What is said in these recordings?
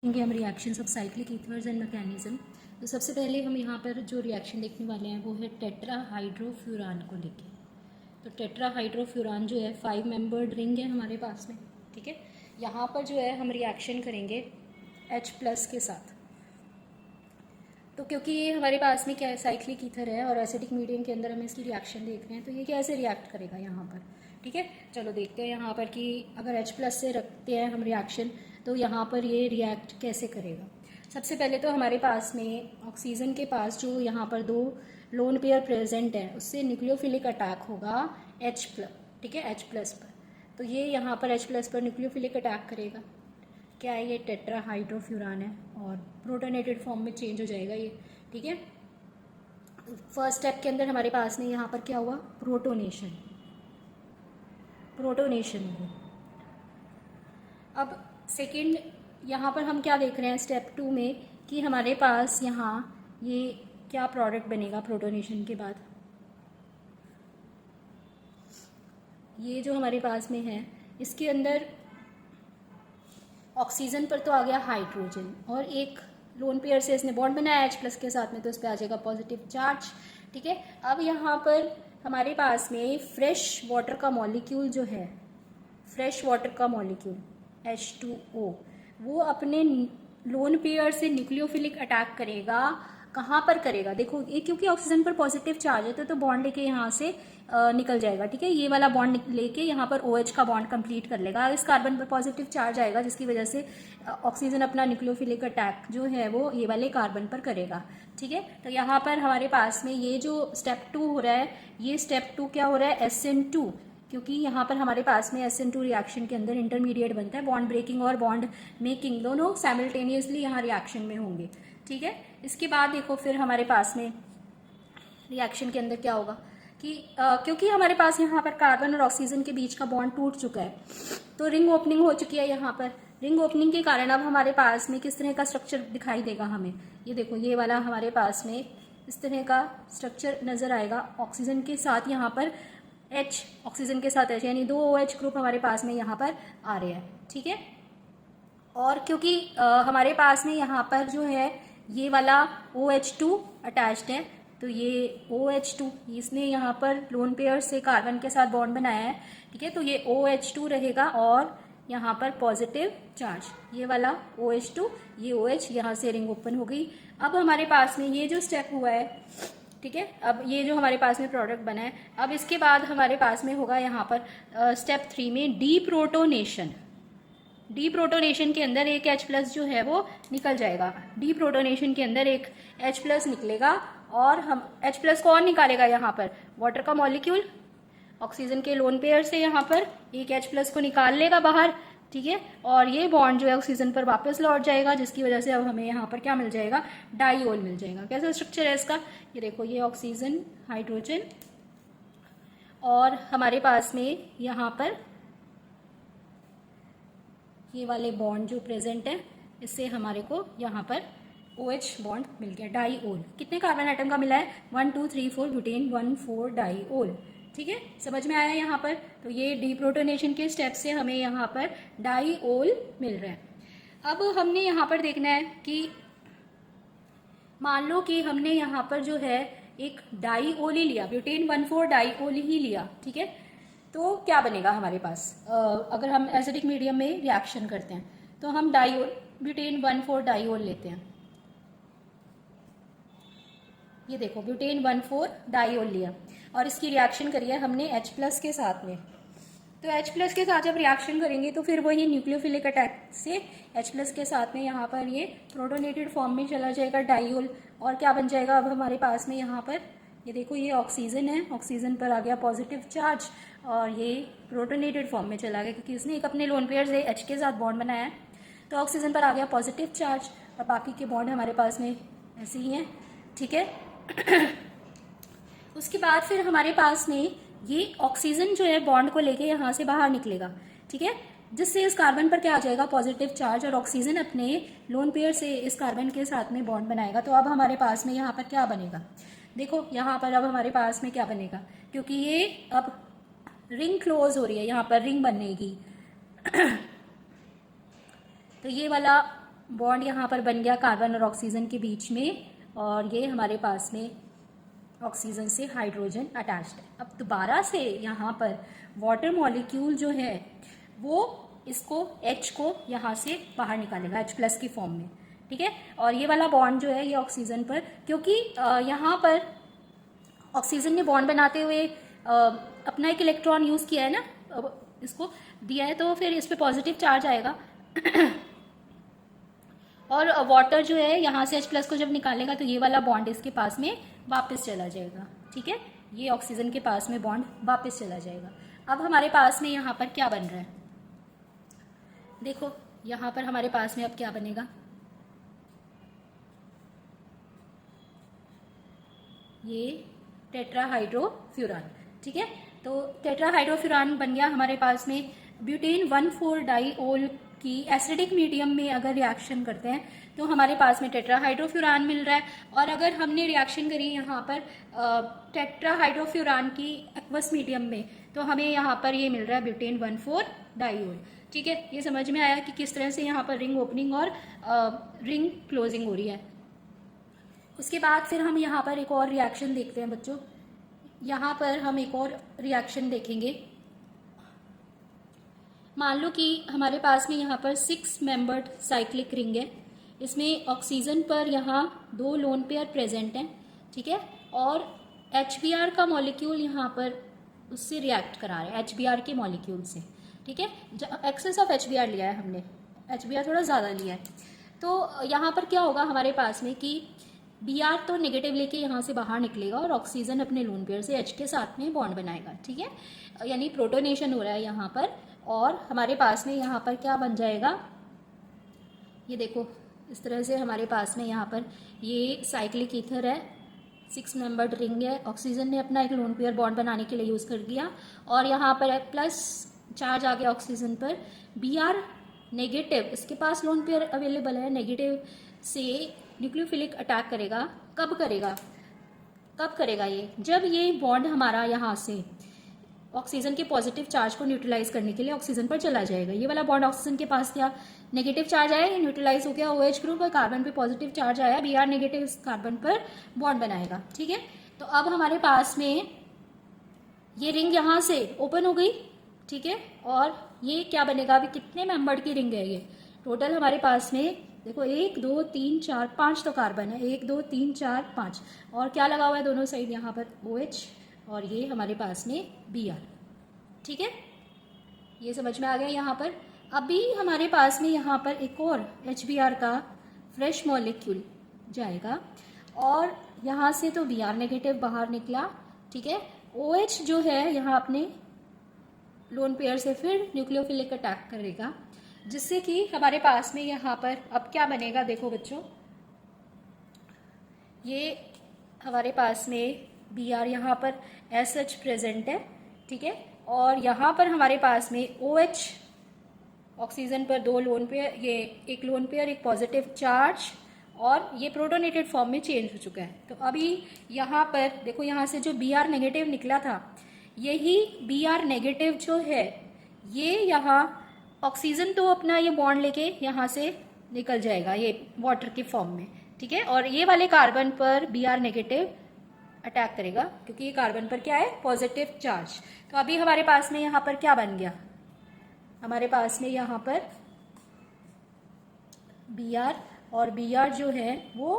देखेंगे हम reactions of cyclic ethers and mechanism. तो सबसे पहले हम यहाँ पर जो रिएक्शन देखने वाले हैं वो है टेट्राहाइड्रोफ्यूरान को लेके। तो टेट्राहाइड्रोफ्यूरान जो है 5 मेंबर्ड रिंग है हमारे पास में, ठीक है। यहाँ पर जो है हम रिएक्शन करेंगे H+ के साथ। तो क्योंकि ये हमारे पास में क्या है, साइक्लिक ईथर है और एसिडिक मीडियम के अंदर हम इसकी रिएक्शन देख रहे हैं, तो ये कैसे रिएक्ट करेगा यहाँ पर, ठीक है। चलो देखते हैं यहाँ पर कि अगर H+ से रखते हैं हम रिएक्शन तो यहाँ पर ये रिएक्ट कैसे करेगा। सबसे पहले तो हमारे पास में ऑक्सीजन के पास जो यहाँ पर 2 लोन पेयर प्रेजेंट है उससे न्यूक्लियोफिलिक अटैक होगा H+, ठीक है, H+ पर। तो ये यहाँ पर H+ पर न्यूक्लियोफिलिक अटैक करेगा। क्या है, ये टेट्राहाइड्रोफ्यूरान है और प्रोटोनेटेड फॉर्म में चेंज हो जाएगा ये, ठीक है। फर्स्ट स्टेप के अंदर हमारे पास में यहाँ पर क्या हुआ, प्रोटोनेशन हुआ। अब सेकंड यहाँ पर हम क्या देख रहे हैं स्टेप 2 में कि हमारे पास यहाँ ये क्या प्रोडक्ट बनेगा प्रोटोनेशन के बाद। ये जो हमारे पास में है इसके अंदर ऑक्सीजन पर तो आ गया हाइड्रोजन और एक लोन पेयर से इसने बॉन्ड बनाया H+ के साथ में, तो इस पर आ जाएगा पॉजिटिव चार्ज, ठीक है। अब यहाँ पर हमारे पास में फ्रेश वाटर का मॉलिक्यूल जो है, फ्रेश वाटर का मॉलिक्यूल H2O, वो अपने लोन पेयर से न्यूक्लियोफिलिक अटैक करेगा। कहाँ पर करेगा, देखो ये क्योंकि ऑक्सीजन पर पॉजिटिव चार्ज है तो बॉन्ड लेके यहाँ से निकल जाएगा, ठीक है। ये वाला बॉन्ड लेके यहाँ पर OH का बॉन्ड कंप्लीट कर लेगा। इस कार्बन पर पॉजिटिव चार्ज आएगा जिसकी वजह से ऑक्सीजन अपना न्यूक्लियोफिलिक अटैक जो है वो ये वाले कार्बन पर करेगा, ठीक है। तो यहाँ पर हमारे पास में ये जो स्टेप 2 हो रहा है, ये स्टेप 2 क्या हो रहा है, SN2, क्योंकि यहाँ पर हमारे पास में SN2 रिएक्शन के अंदर इंटरमीडिएट बनता है। बॉन्ड ब्रेकिंग और बॉन्ड मेकिंग दोनों साइमल्टेनियसली यहाँ रिएक्शन में होंगे, ठीक है। इसके बाद देखो फिर हमारे पास में रिएक्शन के अंदर क्या होगा कि क्योंकि हमारे पास यहाँ पर कार्बन और ऑक्सीजन के बीच का बॉन्ड टूट चुका है तो रिंग ओपनिंग हो चुकी है। यहाँ पर रिंग ओपनिंग के कारण अब हमारे पास में किस तरह का स्ट्रक्चर दिखाई देगा हमें, ये देखो ये वाला हमारे पास में इस तरह का स्ट्रक्चर नजर आएगा। ऑक्सीजन के साथ यहाँ पर H, ऑक्सीजन के साथ H, यानी 2 OH ग्रुप हमारे पास में यहाँ पर आ रहे हैं, ठीक है। और क्योंकि हमारे पास में यहाँ पर जो है ये वाला OH2 अटैच्ड है, तो ये OH2 इसने यहाँ पर लोन पेयर से कार्बन के साथ बॉन्ड बनाया है, ठीक है। तो ये OH2 रहेगा और यहाँ पर पॉजिटिव चार्ज, ये वाला OH2, ये OH, यहाँ से रिंग ओपन हो गई। अब हमारे पास में ये जो स्टेप हुआ है, ठीक है, अब ये जो हमारे पास में प्रोडक्ट बना है, अब इसके बाद हमारे पास में होगा यहाँ पर स्टेप 3 में डीप्रोटोनेशन। डीप्रोटोनेशन के अंदर एक H+ जो है वो निकल जाएगा। डीप्रोटोनेशन के अंदर एक H+ निकलेगा और हम H+ को और निकालेगा यहाँ पर वाटर का मॉलिक्यूल ऑक्सीजन के लोन पेयर से यहाँ पर एक H+ को निकाल लेगा बाहर, ठीक है। और ये बॉन्ड जो है ऑक्सीजन पर वापस लौट जाएगा जिसकी वजह से अब हमें यहाँ पर क्या मिल जाएगा, डाईओल मिल जाएगा। कैसा स्ट्रक्चर है इसका, ये देखो ये ऑक्सीजन, हाइड्रोजन और हमारे पास में यहाँ पर ये वाले बॉन्ड जो प्रेजेंट है इससे हमारे को यहाँ पर OH बॉन्ड मिल गया, डाईओल। कितने कार्बन आइटम का मिला है, 1 2 3 4 ब्यूटेन 1 4 डाईओल, ठीक है, समझ में आया यहाँ पर। तो ये डीप्रोटोनेशन के स्टेप से हमें यहाँ पर डाईओल मिल रहा है। अब हमने यहाँ पर देखना है कि मान लो कि हमने यहाँ पर जो है एक डाईओल ही लिया, ब्यूटेन 1 4 डाईओल ही लिया, ठीक है। तो क्या बनेगा हमारे पास, अगर हम एसिडिक मीडियम में रिएक्शन करते हैं तो हम डाईओल ब्यूटेन 1 4 डाईओल लेते हैं। ये देखो ब्यूटेन 1 4 डाईओल लिया और इसकी रिएक्शन करी है हमने H+ के साथ में। तो H+ के साथ जब रिएक्शन करेंगे तो फिर वही न्यूक्लियोफिलिक अटैक से H+ के साथ में यहाँ पर ये प्रोटोनेटेड फॉर्म में चला जाएगा डाईओल। और क्या बन जाएगा अब हमारे पास में यहाँ पर, ये देखो ये ऑक्सीजन है, ऑक्सीजन पर आ गया पॉजिटिव चार्ज और ये प्रोटोनेटेड फॉर्म में चला गया क्योंकि इसने एक अपने लोन पेयर से H के साथ बॉन्ड बनाया है, तो ऑक्सीजन पर आ गया पॉजिटिव चार्ज और बाकी के बॉन्ड हमारे पास में ऐसे ही हैं, ठीक है। उसके बाद फिर हमारे पास में ये ऑक्सीजन जो है बॉन्ड को लेके यहाँ से बाहर निकलेगा, ठीक है, जिससे इस कार्बन पर क्या आ जाएगा, पॉजिटिव चार्ज, और ऑक्सीजन अपने लोन पेयर से इस कार्बन के साथ में बॉन्ड बनाएगा। तो अब हमारे पास में यहाँ पर क्या बनेगा, देखो यहाँ पर अब हमारे पास में क्या बनेगा, क्योंकि ये अब रिंग क्लोज हो रही है, यहाँ पर रिंग बनेगी तो ये वाला बॉन्ड यहाँ पर बन गया कार्बन और ऑक्सीजन के बीच में, और ये हमारे पास में ऑक्सीजन से हाइड्रोजन अटैच्ड है। अब दोबारा से यहाँ पर वाटर मॉलिक्यूल जो है वो इसको H को यहाँ से बाहर निकालेगा H+ की फॉर्म में, ठीक है। और ये वाला बॉन्ड जो है ये ऑक्सीजन पर, क्योंकि यहाँ पर ऑक्सीजन ने बॉन्ड बनाते हुए अपना एक इलेक्ट्रॉन यूज़ किया है ना, इसको दिया है, तो फिर इस पर पॉजिटिव चार्ज आएगा और वाटर जो है यहाँ से H+ को जब निकालेगा तो ये वाला बॉन्ड इसके पास में वापस चला जाएगा, ठीक है। ये ऑक्सीजन के पास में बॉन्ड वापस चला जाएगा। अब हमारे पास में यहाँ पर क्या बन रहा है, देखो यहाँ पर हमारे पास में अब क्या बनेगा, ये टेट्राहाइड्रोफ्यूरान, ठीक है। तो टेट्राहाइड्रोफ्यूरान बन गया हमारे पास में। ब्यूटेन 1,4-डाइओल की एसिडिक मीडियम में अगर रिएक्शन करते हैं तो हमारे पास में टेट्राहाइड्रोफ्यूरान मिल रहा है। और अगर हमने रिएक्शन करी यहाँ पर टेट्राहाइड्रोफ्यूरान की एक्वस मीडियम में तो हमें यहाँ पर ये मिल रहा है ब्यूटेन 1,4-डाइओल, ठीक है। ये समझ में आया कि किस तरह से यहाँ पर रिंग ओपनिंग और रिंग क्लोजिंग हो रही है। उसके बाद फिर हम यहाँ पर एक और रिएक्शन देखते हैं बच्चों। यहाँ पर हम एक और रिएक्शन देखेंगे। मान लो कि हमारे पास में यहाँ पर 6 मेंबर्ड साइक्लिक रिंग है, इसमें ऑक्सीजन पर यहाँ 2 लोन पेयर प्रेजेंट हैं, ठीक है। और HBr का मॉलिक्यूल यहाँ पर उससे रिएक्ट करा रहा है, HBr के मॉलिक्यूल से, ठीक है। एक्सेस ऑफ HBr लिया है हमने, HBr थोड़ा ज़्यादा लिया है। तो यहाँ पर क्या होगा हमारे पास में कि Br तो नेगेटिव लेके यहाँ से बाहर निकलेगा और ऑक्सीजन अपने लोन पेयर से H के साथ में बॉन्ड बनाएगा, ठीक है। यानी प्रोटोनेशन हो रहा है यहाँ पर। और हमारे पास में यहाँ पर क्या बन जाएगा, ये देखो इस तरह से हमारे पास में यहाँ पर ये साइक्लिक ईथर है, 6 मेंबर्ड रिंग है, ऑक्सीजन ने अपना एक लोन पेयर बॉन्ड बनाने के लिए यूज़ कर दिया और यहाँ पर प्लस चार्ज आ गया ऑक्सीजन पर। Br नेगेटिव, इसके पास लोन पेयर अवेलेबल है, नेगेटिव से न्यूक्लियोफिलिक अटैक करेगा। कब करेगा ये, जब ये बॉन्ड हमारा यहाँ से ऑक्सीजन के पॉजिटिव चार्ज को न्यूट्रलाइज करने के लिए ऑक्सीजन पर चला जाएगा। ये वाला बॉन्ड ऑक्सीजन के पास क्या नेगेटिव चार्ज आया, ये न्यूट्रलाइज हो गया OH ग्रुप और कार्बन पे पॉजिटिव चार्ज आया, Br नेगेटिव कार्बन पर बॉन्ड बनाएगा, ठीक है। तो अब हमारे पास में ये रिंग यहाँ से ओपन हो गई, ठीक है। और ये क्या बनेगा, अभी कितने मेंबर्ड की रिंग है ये, टोटल हमारे पास में देखो 1 2 3 4 5 तो कार्बन है, 1 2 3 4 5 और क्या लगा हुआ है दोनों साइड यहाँ पर OH और ये हमारे पास में Br, ठीक है। ये समझ में आ गया यहाँ पर। अभी हमारे पास में यहाँ पर एक और HBr का फ्रेश मॉलिक्यूल जाएगा और यहाँ से तो Br नेगेटिव बाहर निकला, ठीक है। OH जो है यहाँ अपने लोन पेयर से फिर न्यूक्लियोफिलिक अटैक करेगा, जिससे कि हमारे पास में यहाँ पर अब क्या बनेगा, देखो बच्चों ये हमारे पास में Br यहाँ पर SH प्रेजेंट है, ठीक है। और यहाँ पर हमारे पास में OH ऑक्सीजन पर 2 लोन पेयर, ये एक लोन पेयर एक पॉजिटिव चार्ज और ये प्रोटोनेटेड फॉर्म में चेंज हो चुका है। तो अभी यहाँ पर देखो यहाँ से जो Br नेगेटिव निकला था, यही Br नेगेटिव जो है ये यहाँ ऑक्सीजन तो अपना ये बॉन्ड लेके यहाँ से निकल जाएगा ये वाटर के फॉर्म में, ठीक है। और ये वाले कार्बन पर Br नेगेटिव अटैक करेगा क्योंकि ये कार्बन पर क्या है पॉजिटिव चार्ज। तो अभी हमारे पास में यहाँ पर क्या बन गया, हमारे पास में यहाँ पर Br और Br जो है वो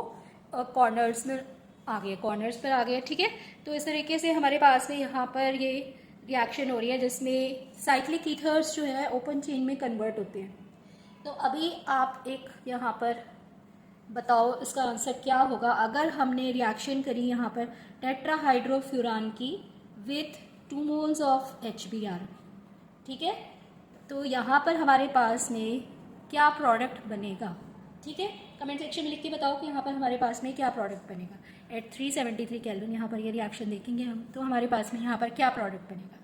कॉर्नर्स में आ गए, कॉर्नर्स पर आ गए, ठीक है। तो इस तरीके से हमारे पास में यहाँ पर ये रिएक्शन हो रही है जिसमें साइक्लिक ईथर्स जो है ओपन चेन में कन्वर्ट होते हैं। तो अभी आप एक यहाँ पर बताओ इसका आंसर क्या होगा अगर हमने रिएक्शन करी यहाँ पर टेट्राहाइड्रोफ्यूरान की विथ 2 मोल्स ऑफ HBr, ठीक है। तो यहाँ पर हमारे पास में क्या प्रोडक्ट बनेगा, ठीक है। कमेंट सेक्शन में लिख के बताओ कि यहाँ पर हमारे पास में क्या प्रोडक्ट बनेगा। एट 373 केल्विन यहाँ पर ये रिएक्शन देखेंगे हम, तो हमारे पास में यहाँ पर क्या प्रोडक्ट बनेगा।